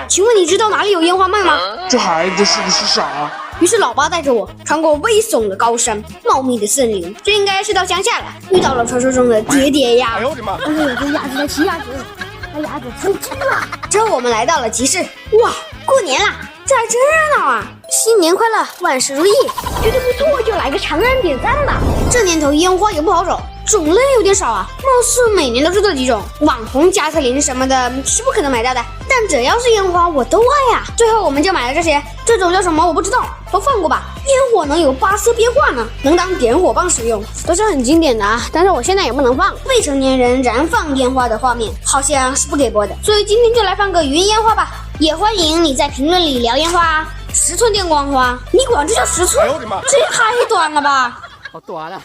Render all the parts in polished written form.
请问你知道哪里有烟花卖吗？这孩子是不是傻？于是老爸带着我穿过危悚的高山、茂密的森林，这应该是到乡下了，遇到了传说中的叠叠鸭。哎呦我的妈！但是有只鸭子在骑鸭子，那鸭子成精了。之后我们来到了集市，哇，过年啦，这还真热闹啊！新年快乐，万事如意，觉得不错就来个长按点赞吧。这年头烟花也不好找，种类有点少啊，貌似每年都是这几种，网红加特林什么的是不可能买到的。但只要是烟花我都爱呀。最后我们就买了这些，这种叫什么我不知道，都放过吧。烟火能有8色变化呢，能当点火棒使用，都是很经典的啊。但是我现在也不能放未成年人燃放烟花的画面，好像是不给播的，所以今天就来放个云烟花吧。也欢迎你在评论里聊烟花，10寸电光花，你管这叫10寸？哎呦我的妈！这也太短了吧！好短了，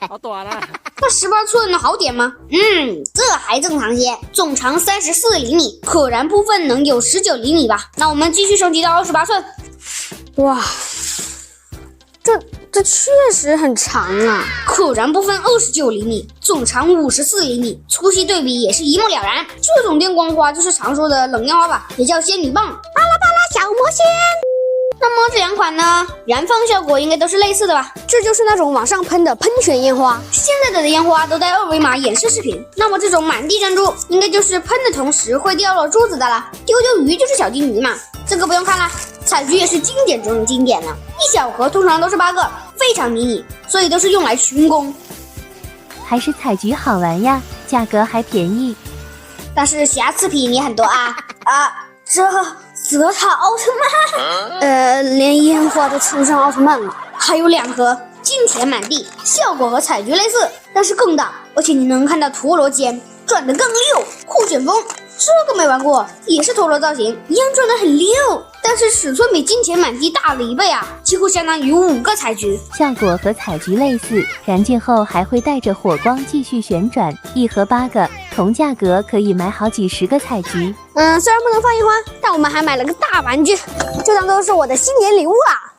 好短了。那18寸能好点吗？这还正常些，总长34厘米，可燃部分能有19厘米吧。那我们继续升级到28寸。哇，这确实很长啊！可燃部分29厘米，总长54厘米，粗细对比也是一目了然。这种电光花就是常说的冷烟花吧，也叫仙女棒。巴拉巴拉小魔仙。那么这两款呢，燃放效果应该都是类似的吧？这就是那种往上喷的喷泉烟花。现在的烟花都带2维码演示视频，那么这种满地珍珠应该就是喷的同时会掉落珠子的了。丢丢鱼就是小金鱼嘛，这个不用看了。彩菊也是经典中的经典了，一小盒通常都是8个，非常迷你，所以都是用来群攻。还是彩菊好玩呀，价格还便宜。但是瑕疵品也很多啊这泽塔奥特曼，连烟花都称上奥特曼了。还有2盒金钱满地，效果和彩菊类似，但是更大，而且你能看到陀螺尖转得更溜。酷旋风这个没玩过，也是陀螺造型，一样转得很溜，但是尺寸比金钱满地大了1倍啊，几乎相当于5个彩菊。效果和彩菊类似，燃尽后还会带着火光继续旋转，一盒8个，同价格可以买好几10个彩菊。虽然不能放烟花，但我们还买了个大玩具，这当都是我的新年礼物啊。